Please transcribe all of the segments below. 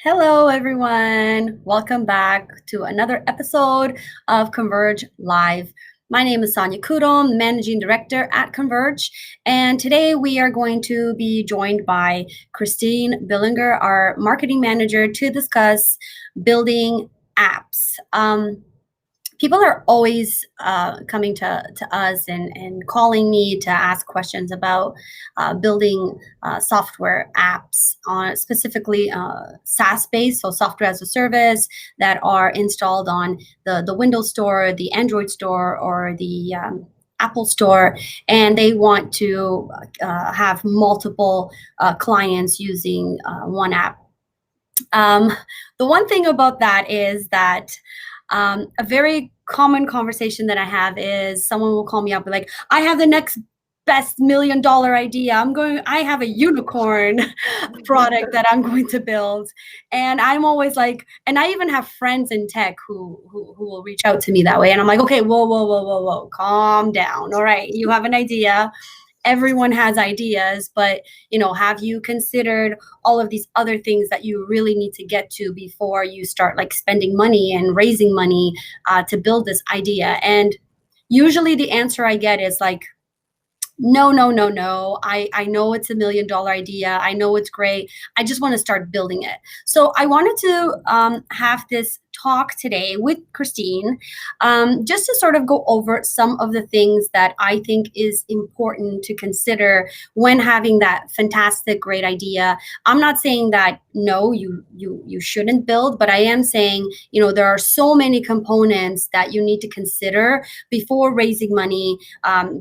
Hello, everyone. Welcome back to another episode of Converge Live. My name is Sonia Couto, I'm Managing Director at Konverge, and today we are going to be joined by Christine Billinger, our Marketing Manager, to discuss building apps. People are always coming to us and calling me to ask questions about building software apps on specifically SaaS-based, so software as a service that are installed on the Windows Store, the Android Store, or the Apple Store, and they want to have multiple clients using one app. The one thing about that is that a very common conversation that I have is someone will call me up like, I have the next best $1 million idea. I have a unicorn product that I'm going to build. And I'm always like, and I even have friends in tech who will reach out to me that way. And I'm like, okay, whoa, calm down. All right, you have an idea. Everyone has ideas, but have you considered all of these other things that you really need to get to before you start like spending money and raising money to build this idea? And usually the answer I get is like, no. I know it's $1 million idea. I know it's great. I just want to start building it. So I wanted to have this talk today with Christine, just to sort of go over some of the things that I think is important to consider when having that fantastic, great idea. I'm not saying that no, you shouldn't build, but I am saying, there are so many components that you need to consider before raising money,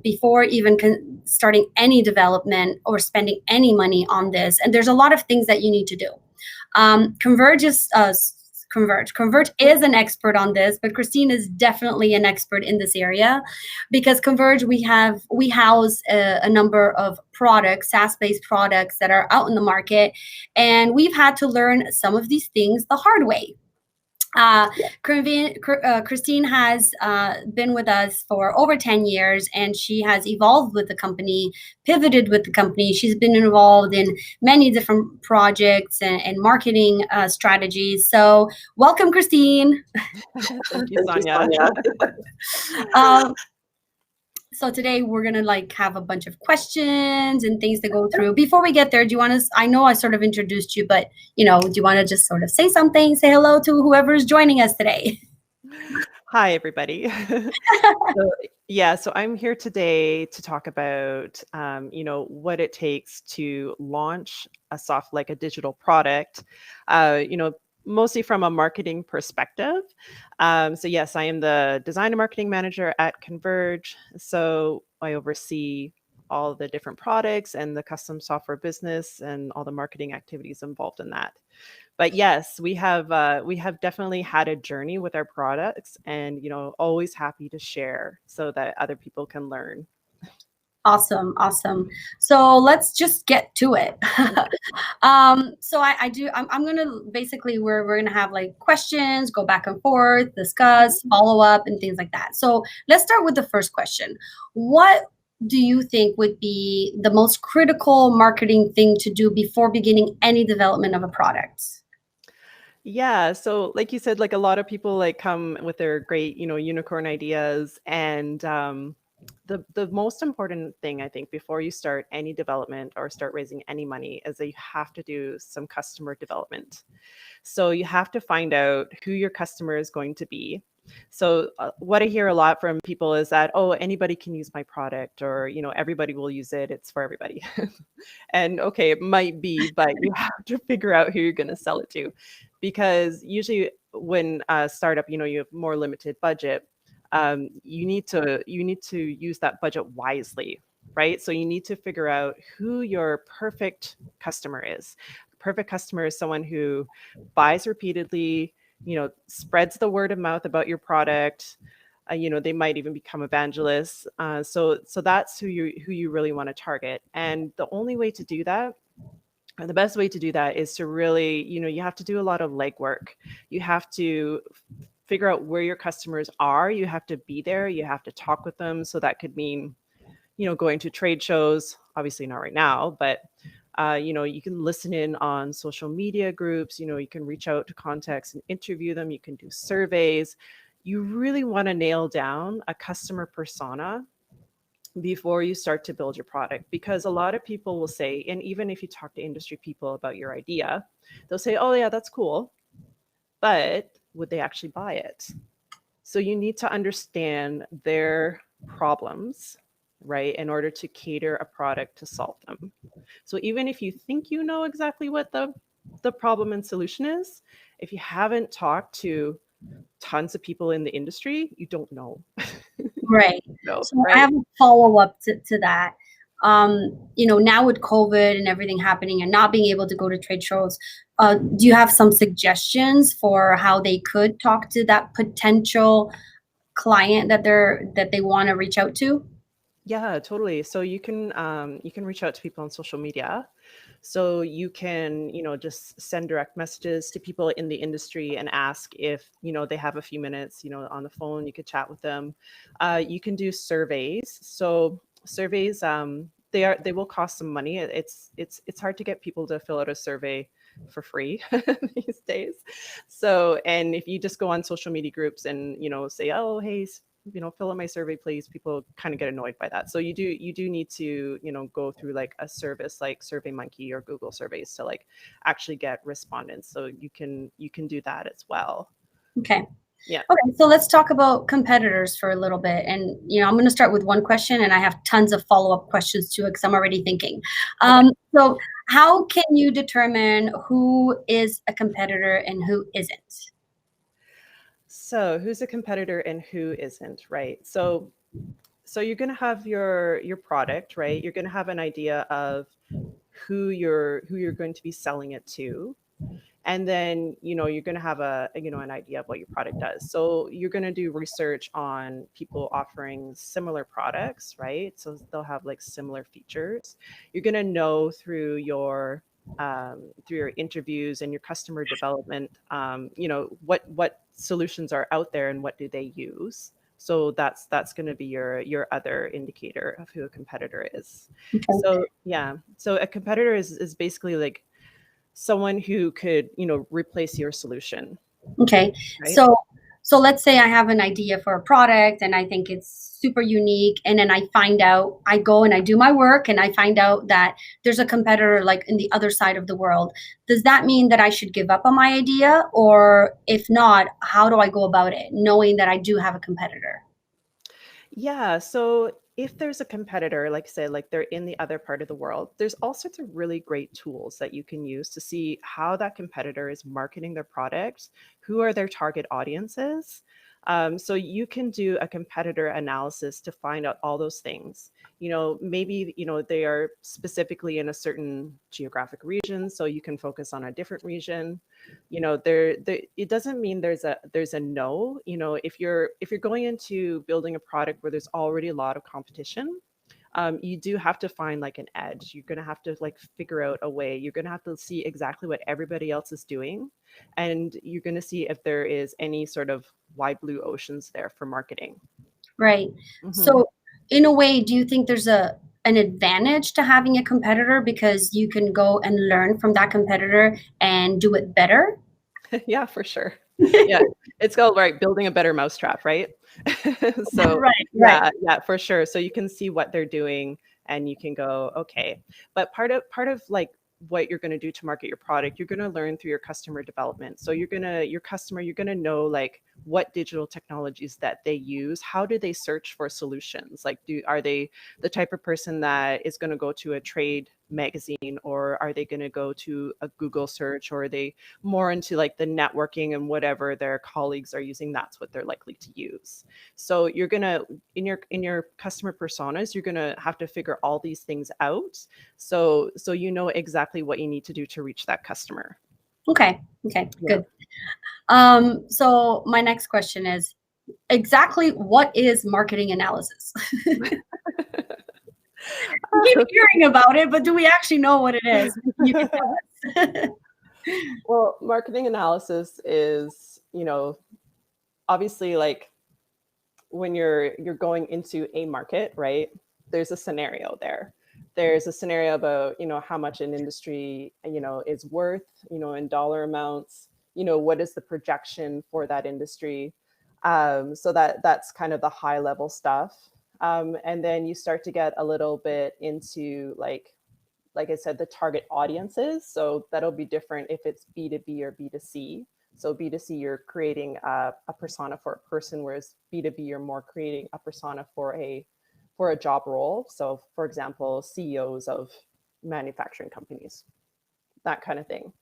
before even starting any development or spending any money on this. And there's a lot of things that you need to do. Konverge is an expert on this, but Christine is definitely an expert in this area because Konverge, we house a number of products, SaaS-based products that are out in the market, and we've had to learn some of these things the hard way. Christine has been with us for over 10 years, and she has evolved with the company, pivoted with the company. She's been involved in many different projects and marketing strategies. So welcome, Christine. Thank you, Sonia. So today we're going to have a bunch of questions and things to go through. Before we get there, do you want to, I know I sort of introduced you, but do you want to just sort of say something, say hello to whoever is joining us today? Hi, everybody. So I'm here today to talk about, what it takes to launch a digital product, mostly from a marketing perspective. So yes, I am the design and marketing manager at Konverge. So I oversee all the different products and the custom software business and all the marketing activities involved in that. But yes, we have definitely had a journey with our products, and always happy to share so that other people can learn. Awesome. So let's just get to it. I'm going to basically, we're going to have questions, go back and forth, discuss, follow up, and things like that. So let's start with the first question. What do you think would be the most critical marketing thing to do before beginning any development of a product? Yeah, so like you said, a lot of people come with their great, unicorn ideas, and the most important thing I think before you start any development or start raising any money is that you have to do some customer development. So you have to find out who your customer is going to be. So what I hear a lot from people is that, oh, anybody can use my product, or everybody will use it, it's for everybody. And okay, it might be, but you have to figure out who you're going to sell it to, because usually when a startup, you have more limited budget, you need to use that budget wisely, right? So you need to figure out who your perfect customer is. Perfect customer is someone who buys repeatedly, spreads the word of mouth about your product. They might even become evangelists. So that's who you really want to target. And the only way to do that, or the best way to do that, is to really, you have to do a lot of legwork. You have to figure out where your customers are. You have to be there. You have to talk with them. So that could mean, going to trade shows, obviously not right now, but You can listen in on social media groups, you can reach out to contacts and interview them. You can do surveys. You really want to nail down a customer persona before you start to build your product, because a lot of people will say, and even if you talk to industry people about your idea, they'll say, oh yeah, that's cool, but would they actually buy it? So you need to understand their problems, right, in order to cater a product to solve them. So even if you think you know exactly what the problem and solution is, if you haven't talked to tons of people in the industry, you don't know. Right. No, So I right? have a follow-up to that. Now with COVID and everything happening and not being able to go to trade shows, do you have some suggestions for how they could talk to that potential client that they want to reach out to? Yeah, totally. So you can reach out to people on social media. So you can, just send direct messages to people in the industry and ask if, they have a few minutes, on the phone. You could chat with them. You can do surveys. So surveys, they will cost some money. It's hard to get people to fill out a survey for free these days. So, and if you just go on social media groups and, say, oh, hey, fill out my survey, please. People kind of get annoyed by that. So you do need to, go through like a service like SurveyMonkey or Google Surveys to like actually get respondents. So you can do that as well. Okay. Yeah. Okay, so let's talk about competitors for a little bit. And, I'm going to start with one question, and I have tons of follow-up questions to it because I'm already thinking. Okay. So how can you determine who is a competitor and who isn't? So who's a competitor and who isn't, right? So you're going to have your product, right? You're going to have an idea of who you're going to be selling it to. And then you're going to have an idea of what your product does. So you're going to do research on people offering similar products, right? So they'll have like similar features. You're going to know through your interviews and your customer development, what solutions are out there and what do they use. So that's going to be your other indicator of who a competitor is. Okay. So yeah, so a competitor is basically like someone who could, replace your solution, Okay. right? So let's say I have an idea for a product and I think it's super unique, and then I go and I do my work and I find out that there's a competitor like in the other side of the world. Does that mean that I should give up on my idea? Or if not, how do I go about it knowing that I do have a competitor? Yeah. So if there's a competitor, like I said, like they're in the other part of the world, there's all sorts of really great tools that you can use to see how that competitor is marketing their products, who are their target audiences. So you can do a competitor analysis to find out all those things. Maybe, they are specifically in a certain geographic region, so you can focus on a different region. It doesn't mean there's a no. If you're going into building a product where there's already a lot of competition, you do have to find like an edge. You're going to have to like figure out a way. You're going to have to see exactly what everybody else is doing, and you're going to see if there is any sort of wide blue oceans there for marketing. Right. Hmm. So in a way, do you think there's an advantage to having a competitor because you can go and learn from that competitor and do it better? Yeah, for sure. Yeah, it's called, right, building a better mousetrap, right? So Right, right. yeah, for sure. So you can see what they're doing and you can go, okay. But part of like what you're going to do to market your product, you're going to learn through your customer development. So you're going to know like what digital technologies that they use. How do they search for solutions? Like, are they the type of person that is going to go to a trade magazine, or are they going to go to a Google search, or are they more into like the networking and whatever their colleagues are using, that's what they're likely to use. So you're going to, in your customer personas, you're going to have to figure all these things out, so you know exactly what you need to do to reach that customer. Okay. Okay. Yeah. Good. So my next question is exactly what is marketing analysis? We keep hearing about it, but do we actually know what it is? You can tell us. Well, marketing analysis is, obviously like when you're going into a market, right? There's a scenario there, there's a scenario about, how much an industry, is worth, in dollar amounts, what is the projection for that industry. So that's kind of the high level stuff. And then you start to get a little bit into like I said, the target audiences. So that'll be different if it's B2B or B2C. So B2C, you're creating a persona for a person, whereas B2B, you're more creating a persona for a job role. So for example, CEOs of manufacturing companies, that kind of thing.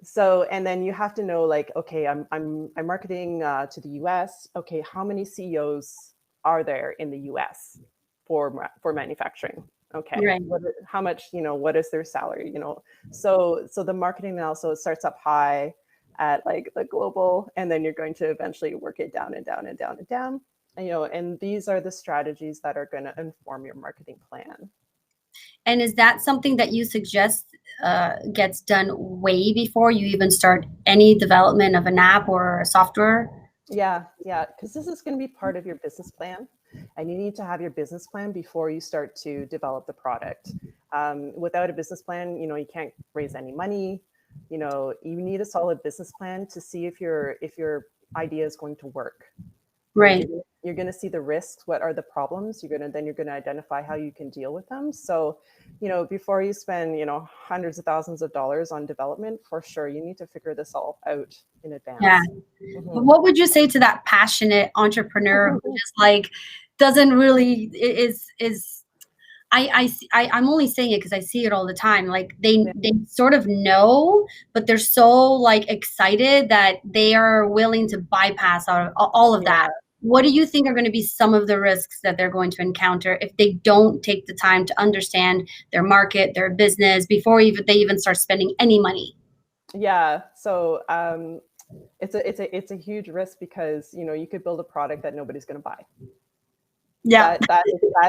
So, and then you have to know, like, okay, I'm marketing to the US. Okay, how many CEOs are there in the US for manufacturing? Okay, Right. how much, what is their salary? So the marketing also starts up high at like the global, and then you're going to eventually work it down and down and down and down. And these are the strategies that are going to inform your marketing plan. And is that something that you suggest gets done way before you even start any development of an app or a software? Yeah, because this is going to be part of your business plan, and you need to have your business plan before you start to develop the product. Without a business plan, you can't raise any money. You need a solid business plan to see if your idea is going to work. Right. You're going to see the risks. What are the problems? You're going to identify how you can deal with them. So, before you spend, hundreds of thousands of dollars on development, for sure, you need to figure this all out in advance. Yeah. But what would you say to that passionate entrepreneur who just like doesn't really I'm only saying it because I see it all the time. Like they sort of know, but they're so like excited that they are willing to bypass all of that. What do you think are going to be some of the risks that they're going to encounter if they don't take the time to understand their market, their business before they even start spending any money? Yeah. So it's a huge risk because you could build a product that nobody's going to buy. Yeah. That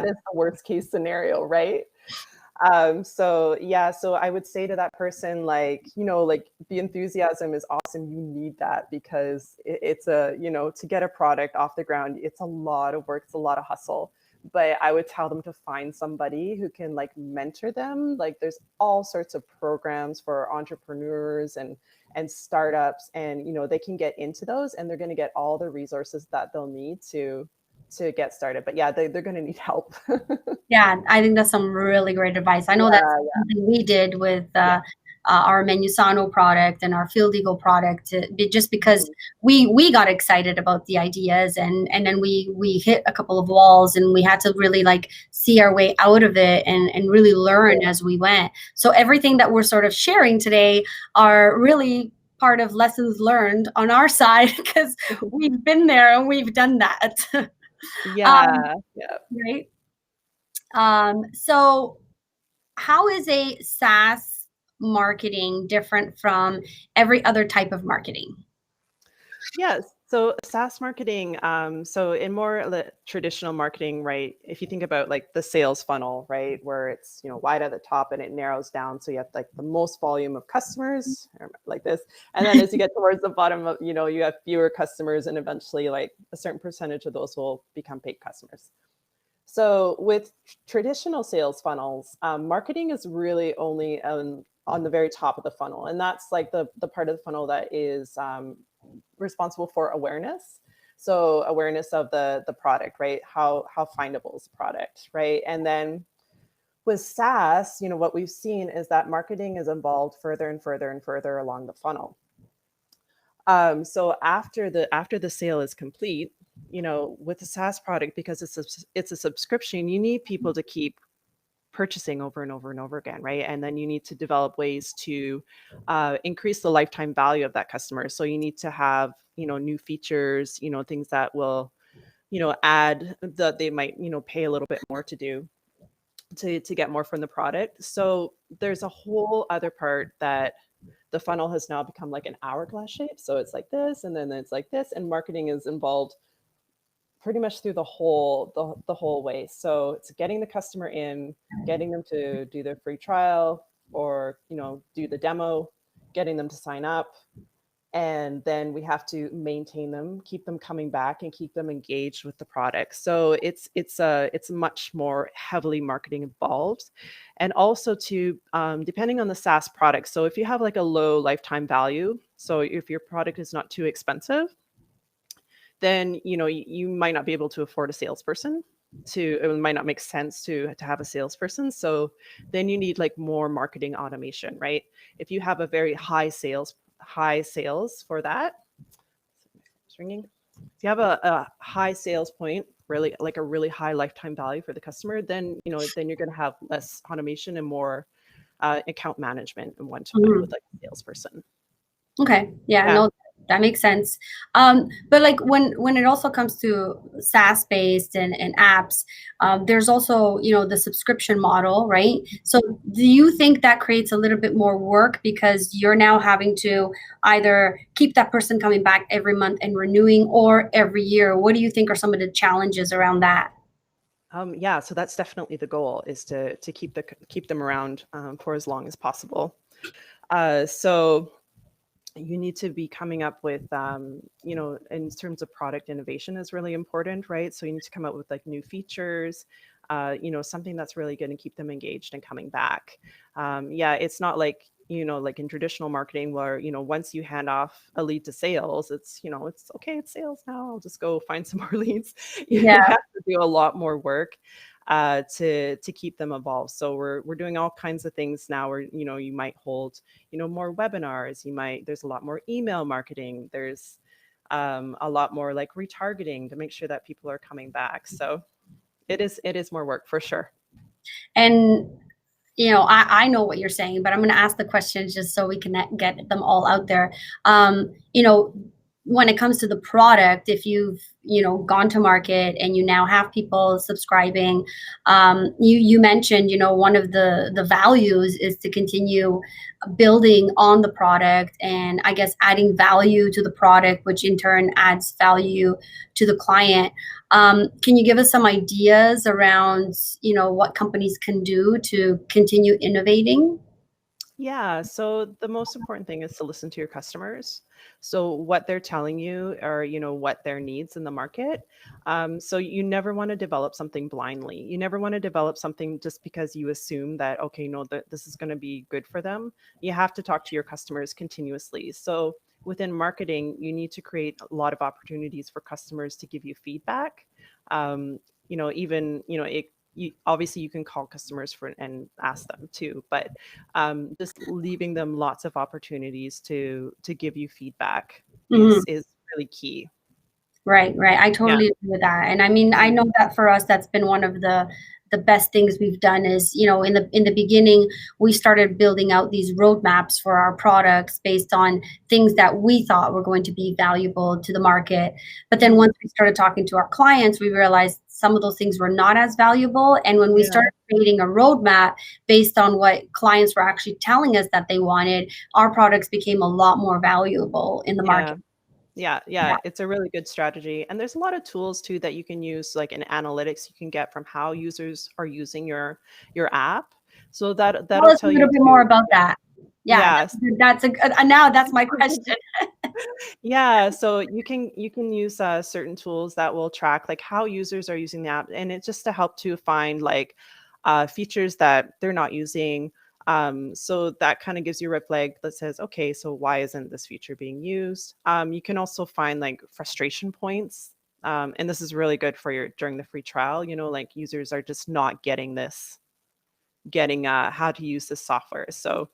is the worst case scenario, right? So I would say to that person, like, the enthusiasm is awesome. You need that because it's to get a product off the ground, it's a lot of work, it's a lot of hustle. But I would tell them to find somebody who can like mentor them. Like there's all sorts of programs for entrepreneurs and startups, and they can get into those, and they're going to get all the resources that they'll need to get started. But yeah, they're going to need help. Yeah, I think that's some really great advice. I know that's something we did with our Menusano product and our Field Eagle product, just because we got excited about the ideas, and then we hit a couple of walls, and we had to really like see our way out of it and really learn as we went. So everything that we're sort of sharing today are really part of lessons learned on our side because we've been there and we've done that. Right. So how is a SaaS marketing different from every other type of marketing? Yes. So SaaS marketing, so in more traditional marketing, right? If you think about like the sales funnel, right, where it's wide at the top and it narrows down, so you have like the most volume of customers, like this, and then as you get towards the bottom of, you have fewer customers, and eventually like a certain percentage of those will become paid customers. So with traditional sales funnels, marketing is really only on the very top of the funnel, and that's like the part of the funnel that is responsible for awareness. So awareness of the product, right? How findable is the product, right? And then with SaaS, what we've seen is that marketing is involved further and further and further along the funnel. So after the sale is complete, with the SaaS product, because it's a subscription, you need people to keep purchasing over and over and over again, right? And then you need to develop ways to increase the lifetime value of that customer. So you need to have, new features, things that will, add that they might, pay a little bit more to do to get more from the product. So there's a whole other part that the funnel has now become like an hourglass shape. So it's like this, and then it's like this, and marketing is involved pretty much through the whole way. So it's getting the customer in, getting them to do their free trial or, do the demo, getting them to sign up, And then we have to maintain them, keep them coming back, and keep them engaged with the product. So it's much more heavily marketing involved. And also to depending on the SaaS product. So if you have like a low lifetime value, so if your product is not too expensive, then you might not be able to afford a salesperson. It might not make sense to have a salesperson. So then you need like more marketing automation, right? If you have a very high sales for that, it's ringing. If you have a high sales point, really like a really high lifetime value for the customer, then then you're going to have less automation and more account management and one-to-one with like a salesperson. Okay. Yeah, Yeah. no, that makes sense. But like when it also comes to SaaS-based and apps, there's also, the subscription model, right? So do you think that creates a little bit more work because you're now having to either keep that person coming back every month and renewing or every year? What do you think are some of the challenges around that? Yeah, so that's definitely the goal, is to keep them around for as long as possible. So you need to be coming up with, in terms of product innovation is really important, right? So you need to come up with like new features, something that's really going to keep them engaged and coming back. Yeah, it's not like, like in traditional marketing where, once you hand off a lead to sales, it's okay, it's sales now, I'll just go find some more leads. You Yeah. have to do a lot more work to keep them involved. So we're doing all kinds of things now where, you might hold, more webinars, there's a lot more email marketing, there's a lot more like retargeting to make sure that people are coming back. So it is more work for sure. And I know what you're saying, but I'm going to ask the questions just so we can get them all out there. When it comes to the product, if you've gone to market and you now have people subscribing, you mentioned one of the values is to continue building on the product and I guess adding value to the product, which in turn adds value to the client. Can you give us some ideas around what companies can do to continue innovating? Yeah. So the most important thing is to listen to your customers. So what they're telling you are, what their needs in the market. So you never want to develop something blindly. You never want to develop something just because you assume that, okay, no, that this is going to be good for them. You have to talk to your customers continuously. So within marketing, you need to create a lot of opportunities for customers to give you feedback. Even, obviously you can call customers and ask them too, but just leaving them lots of opportunities to give you feedback Mhm. is really key. Right, right. I Yeah. totally agree with that. And I mean, I know that for us, that's been one of the best things we've done is, in the beginning, we started building out these roadmaps for our products based on things that we thought were going to be valuable to the market. But then once we started talking to our clients, we realized some of those things were not as valuable. And when we Yeah. started creating a roadmap based on what clients were actually telling us that they wanted, our products became a lot more valuable in the Yeah. market. Yeah, it's a really good strategy. And there's a lot of tools too that you can use, like in analytics you can get from how users are using your app. So Tell that'll us a tell you little bit more too. about that. Yeah, Yes. that's a good, now that's my question. Yeah, so you can use certain tools that will track like how users are using the app, and it's just to help to find like features that they're not using. So that kind of gives you a red flag that says, okay, so why isn't this feature being used? You can also find like frustration points, and this is really good for your during the free trial. Like users are just not getting how to use this software. So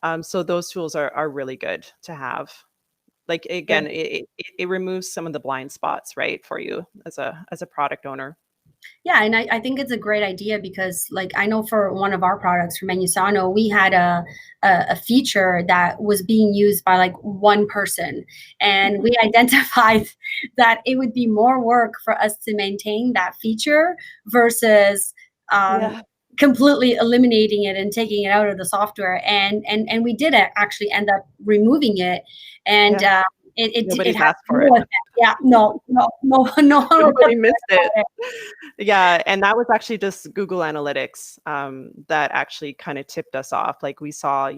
those tools are really good to have. Like Yeah. again, it removes some of the blind spots, right, for you as a product owner. Yeah, and I think it's a great idea because, like, I know for one of our products for Menusano, we had a feature that was being used by like one person, and we identified that it would be more work for us to maintain that feature versus um, Yeah, completely eliminating it and taking it out of the software. And we did actually end up removing it, and yeah. it Nobody's had asked for it. no effect. Yeah, no, no, no, no, no Everybody missed it. effect. Yeah, and that was actually just Google Analytics that actually kind of tipped us off. Like we saw,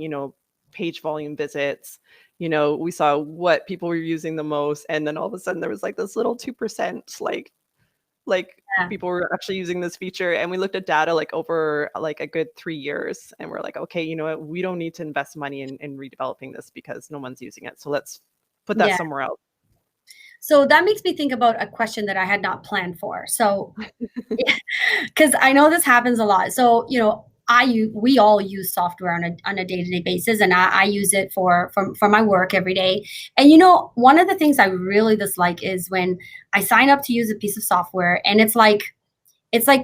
page volume visits. We saw what people were using the most, and then all of a sudden there was like this little 2%, like Yeah. people were actually using this feature. And we looked at data like over like a good 3 years, and we're like, okay, you know what, we don't need to invest money in redeveloping this because no one's using it, so let's put that Yeah. somewhere else. So that makes me think about a question that I had not planned for. So, because I know this happens a lot. So, we all use software on a day-to-day basis, and I use it for my work every day. And one of the things I really dislike is when I sign up to use a piece of software, and it's like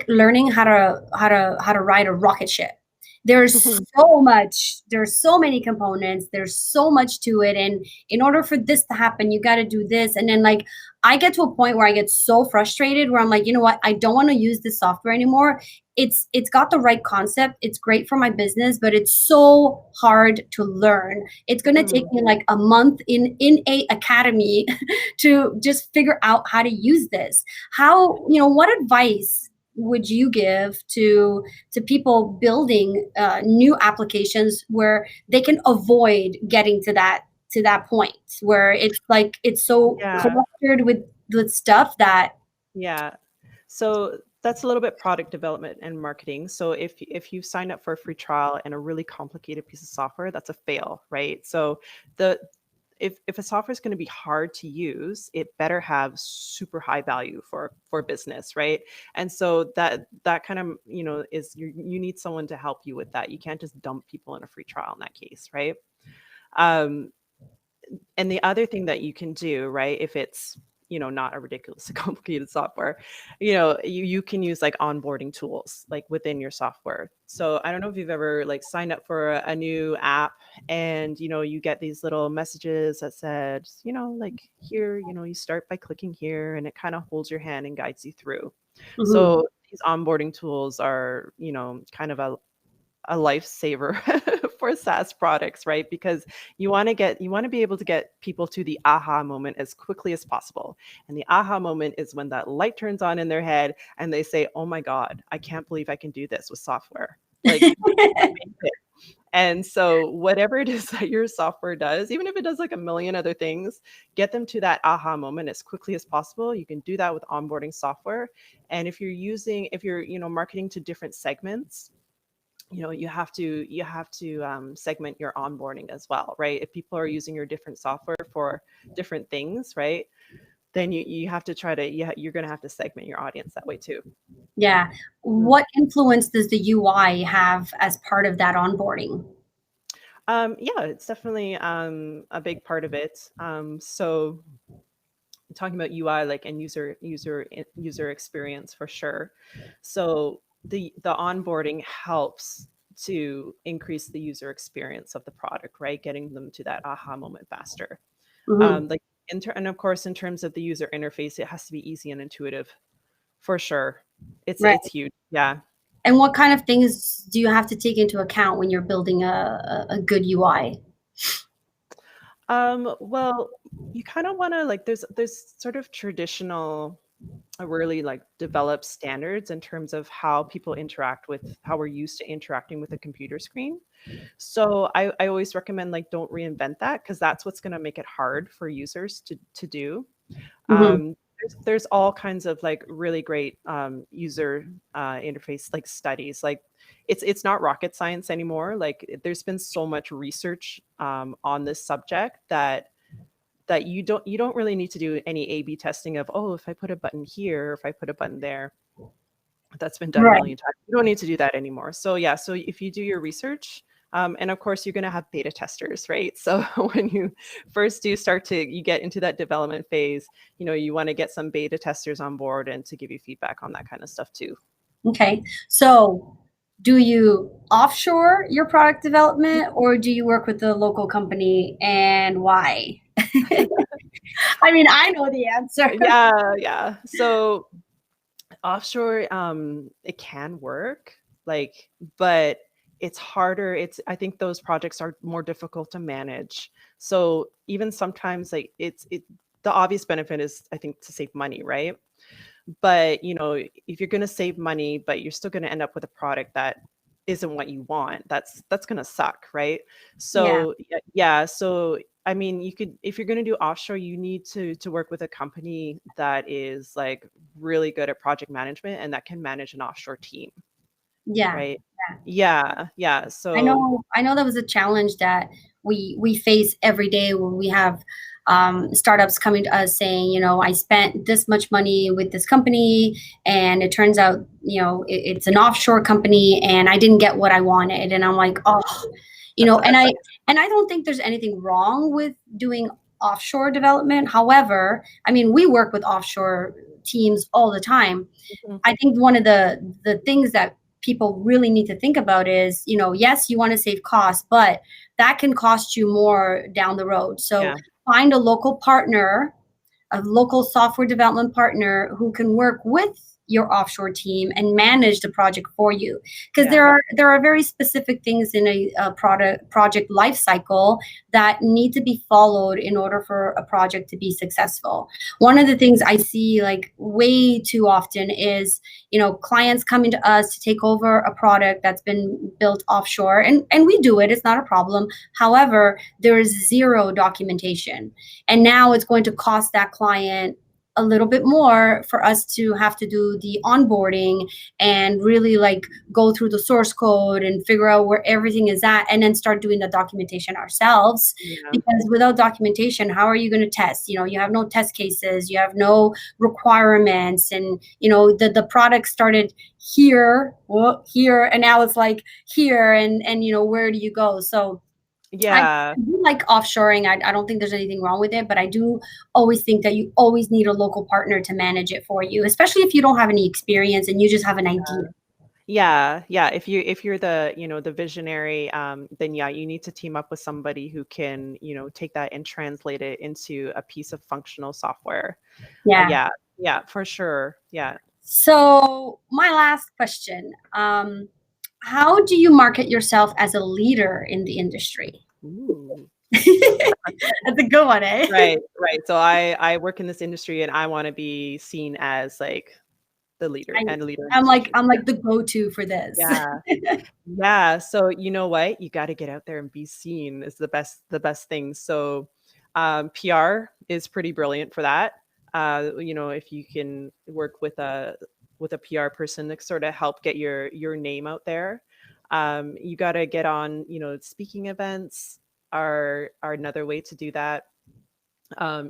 learning how to ride a rocket ship. There's so many components, there's so much to it, and in order for this to happen, you got to do this. And then, like, I get to a point where I get so frustrated where I'm like, you know what, I don't want to use this software anymore. It's got the right concept, it's great for my business, but it's so hard to learn. It's going to take me like a month in a academy to just figure out how to use this. What advice would you give to people building new applications where they can avoid getting to that point where it's so Yeah. cluttered with stuff that Yeah. So that's a little bit product development and marketing. So if you sign up for a free trial and a really complicated piece of software, that's a fail, right? So the if a software is going to be hard to use, it better have super high value for business, right? And so that kind of, is you need someone to help you with that. You can't just dump people in a free trial in that case, right? Um, and the other thing that you can do, right, if it's not a ridiculously complicated software, you can use like onboarding tools like within your software. So I don't know if you've ever like signed up for a new app, and you get these little messages that said, like, here, you start by clicking here, and it kind of holds your hand and guides you through. Mhm. So these onboarding tools are kind of a lifesaver for SaaS products, right? Because you want to be able to get people to the aha moment as quickly as possible. And the aha moment is when that light turns on in their head and they say, "Oh my God, I can't believe I can do this with software." Like, and so whatever it is that your software does, even if it does like a million other things, get them to that aha moment as quickly as possible. You can do that with onboarding software. And if you're marketing to different segments, you have to segment your onboarding as well, right? If people are using your different software for different things, right, then you have to try to, you're going to have to segment your audience that way too. Yeah. What influence does the UI have as part of that onboarding? Yeah, it's definitely a big part of it. So talking about UI, like, and user experience for sure. So the onboarding helps to increase the user experience of the product, right? Getting them to that aha moment faster. Mhm. Like and of course, in terms of the user interface, it has to be easy and intuitive for sure. Right. It's huge. Yeah. And what kind of things do you have to take into account when you're building a good UI? Well, you kind of want to, like, there's sort of traditional, really like developed standards in terms of how people interact with, how we're used to interacting with a computer screen. So I always recommend, like, don't reinvent that, because that's what's going to make it hard for users to do. Mhm. There's all kinds of like really great user interface like studies. Like, it's not rocket science anymore. Like, there's been so much research on this subject that you don't really need to do any A/B testing of, oh, if I put a button here, if I put a button there. That's been done a Right. million times. You don't need to do that anymore. So yeah, so if you do your research, and of course you're going to have beta testers, right? So when you first you get into that development phase, you want to get some beta testers on board and to give you feedback on that kind of stuff too. Okay. So do you offshore your product development, or do you work with the local company, and why? I mean, I know the answer. Yeah. So offshore, it can work, like, but it's harder. I think those projects are more difficult to manage. So even sometimes, like, the obvious benefit is, I think, to save money, right? But if you're going to save money, but you're still going to end up with a product that isn't what you want, that's going to suck, right? Yeah. So yeah, so I mean, you could, if you're going to do offshore, you need to work with a company that is like really good at project management and that can manage an offshore team, Yeah. right? Yeah, yeah. I So know, I know that was a challenge that we face every day when we have startups coming to us saying, you know, I spent this much money with this company, and it turns out, you know, it's an offshore company, and I didn't get what I wanted, and I'm like, oh, you that know, sucks. and I don't think there's anything wrong with doing offshore development. However, I mean, we work with offshore teams all the time. Mhm. I think one of the things that people really need to think about is, you know, yes, you want to save costs, but that can cost you more down the road. So Yeah, find a local partner, a local software development partner who can work with your offshore team and manage the project for you, because yeah, there are very specific things in a project life cycle that need to be followed in order for a project to be successful. One of the things I see like way too often is, you know, clients coming to us to take over a product that's been built offshore, and we do it, it's not a problem. However, there is zero documentation, and now it's going to cost that client a little bit more for us to have to do the onboarding and really like go through the source code and figure out where everything is at, and then start doing the documentation ourselves. yeah, Because without documentation, how are you going to test? You know, you have no test cases, you have no requirements, and you know, the product started here, well, here, and now it's like here, and you know, where do you go? So I yeah. do like offshoring. I don't think there's anything wrong with it, but I do always think that you always need a local partner to manage it for you, especially if you don't have any experience and you just have an idea. Yeah, yeah. If you're the, you know, the visionary, then yeah, you need to team up with somebody who can, you know, take that and translate it into a piece of functional software. Yeah. Yeah, yeah, for sure. Yeah. So my last question, how do you market yourself as a leader in the industry? Ooh. That's a good one, eh? Right, right. So I work in this industry and I want to be seen as like the leader I, and a leader in this I'm industry. like the go-to for this. Yeah. Yeah, so you know what? You gotta get out there and be seen is the best thing. So, PR is pretty brilliant for that. You know, if you can work with a PR person to sort of help get your name out there. You gotta get on, you know, speaking events are another way to do that.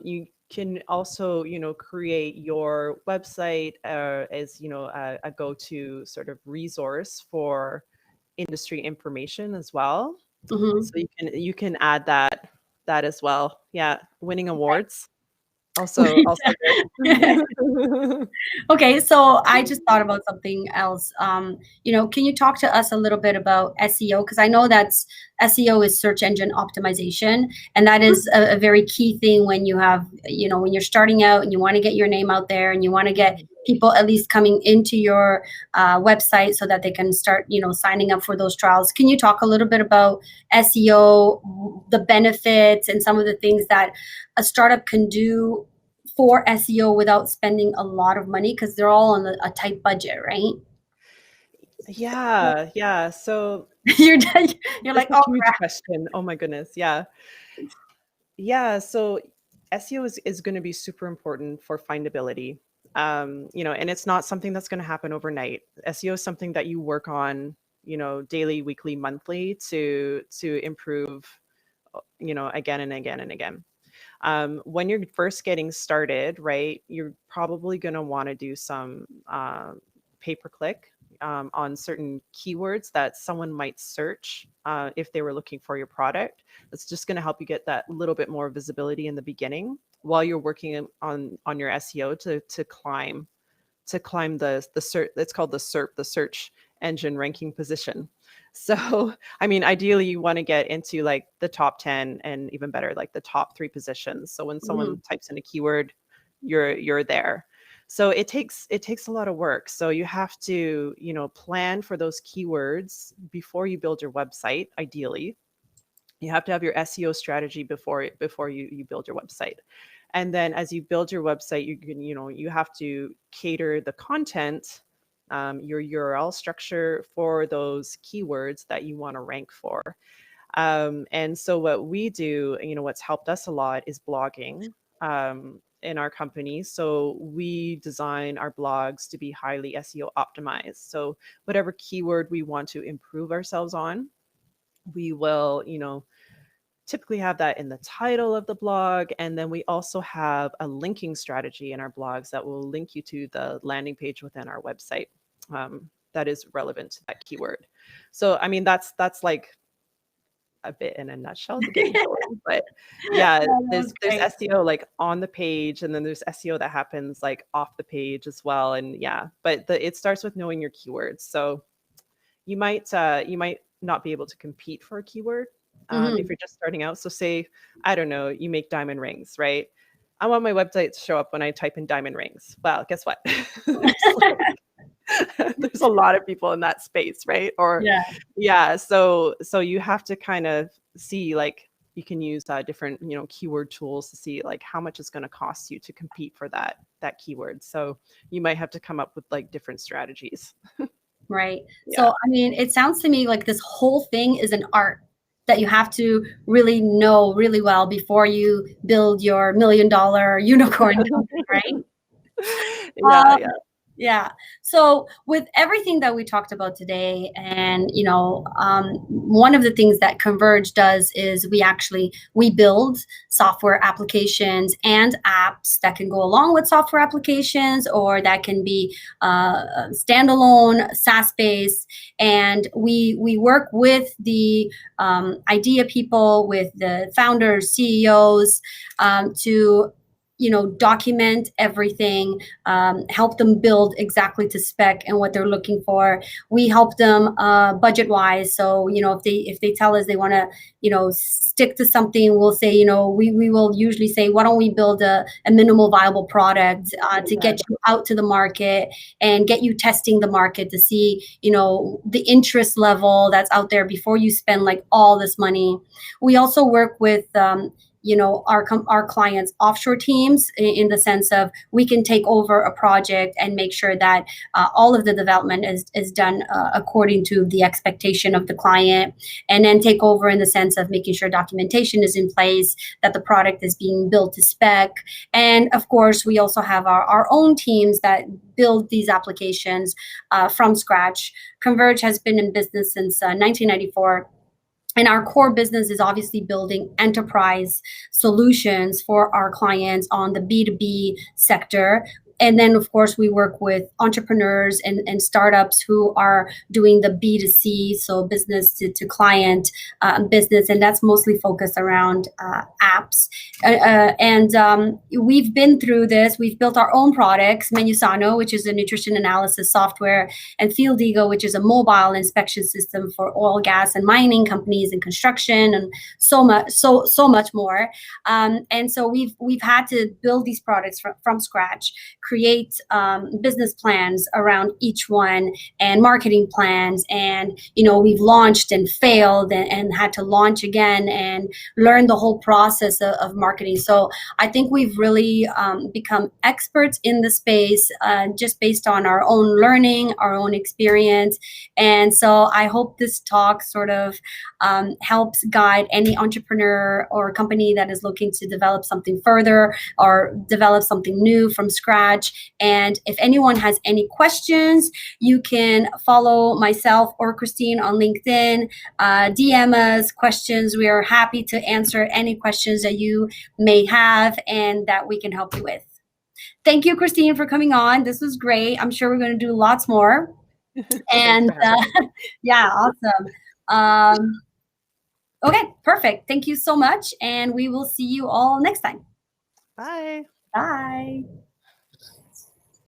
You can also, you know, create your website as, you know, a go-to sort of resource for industry information as well. Mhm. So you can add that as well. Yeah, winning awards also good. Okay, so I just thought about something else. You know, can you talk to us a little bit about SEO? Because I know that's SEO is search engine optimization, and that is a very key thing when you have, you know, when you're starting out and you want to get your name out there and you want to get people at least coming into your website so that they can start, you know, signing up for those trials. Can you talk a little bit about SEO, the benefits, and some of the things that a startup can do for SEO without spending a lot of money, because they're all on a tight budget, right? Yeah, yeah. So you're you're that's like, a oh huge crap. question. Oh my goodness. Yeah. Yeah, so SEO is going to be super important for findability. You know, and it's not something that's going to happen overnight. SEO is something that you work on, you know, daily, weekly, monthly to improve, you know, again and again and again. When you're first getting started, right, you're probably going to want to do some pay per click on certain keywords that someone might search if they were looking for your product. That's just going to help you get that little bit more visibility in the beginning while you're working on your SEO to climb the search. It's called the SERP, the search engine ranking position. So, I mean, ideally, you want to get into like the top 10 and even better, like the top 3 positions. So when Mhm. someone types in a keyword, you're there. So it takes a lot of work. So you have to, you know, plan for those keywords before you build your website. Ideally, you have to have your SEO strategy before you build your website. And then as you build your website, you can, you know, you have to cater the content your URL structure for those keywords that you want to rank for. And so what we do, what's helped us a lot is blogging in our company. So we design our blogs to be highly SEO optimized. So whatever keyword we want to improve ourselves on, we will, typically have that in the title of the blog. And then we also have a linking strategy in our blogs that will link you to the landing page within our website that is relevant to that keyword. So, I mean, that's like a bit in a nutshell to get you going. But yeah, there's SEO like on the page, and then there's SEO that happens like off the page as well. And yeah, but it starts with knowing your keywords. So you might not be able to compete for a keyword if you're just starting out. So say, I don't know, you make diamond rings, right? I want my website to show up when I type in diamond rings. Well, guess what? There's a lot of people in that space, right? Or so you have to kind of see, like, you can use different keyword tools to see like how much it's going to cost you to compete for that keyword. So you might have to come up with like different strategies. Right. Yeah. So I mean, it sounds to me like this whole thing is an art that you have to really know really well before you build your $1 million unicorn company, right? Yeah. So with everything that we talked about today, and one of the things that Konverge does is we build software applications and apps that can go along with software applications, or that can be standalone, SaaS-based, and we work with the idea people, with the founders, CEOs, to document everything, help them build exactly to spec and what they're looking for. We help them budget wise. So, if they tell us they want to, stick to something, we'll say, we will usually say, why don't we build a minimal viable product to get you out to the market and get you testing the market to see, the interest level that's out there before you spend like all this money. We also work with our clients' offshore teams, in the sense of we can take over a project and make sure that all of the development is done according to the expectation of the client, and then take over in the sense of making sure documentation is in place, that the product is being built to spec. And of course, we also have our own teams that build these applications from scratch. Konverge has been in business since 1994. And our core business is obviously building enterprise solutions for our clients on the B2B sector. And then, of course, we work with entrepreneurs and startups who are doing the B2C, so business to client business, and that's mostly focused around apps. We've been through this. We've built our own products, Menusano, which is a nutrition analysis software, and Field Ego, which is a mobile inspection system for oil, gas, and mining companies and construction, and so much more. And so we've had to build these products from scratch, create business plans around each one, and marketing plans. And, we've launched and failed and had to launch again and learn the whole process of marketing. So I think we've really become experts in the space just based on our own learning, our own experience. And so I hope this talk sort of helps guide any entrepreneur or company that is looking to develop something further or develop something new from scratch. And if anyone has any questions, you can follow myself or Christine on LinkedIn, DM us questions. We are happy to answer any questions that you may have and that we can help you with. Thank you, Christine, for coming on. This was great. I'm sure we're going to do lots more. And yeah, awesome. Okay, perfect. Thank you so much. And we will see you all next time. Bye. Bye.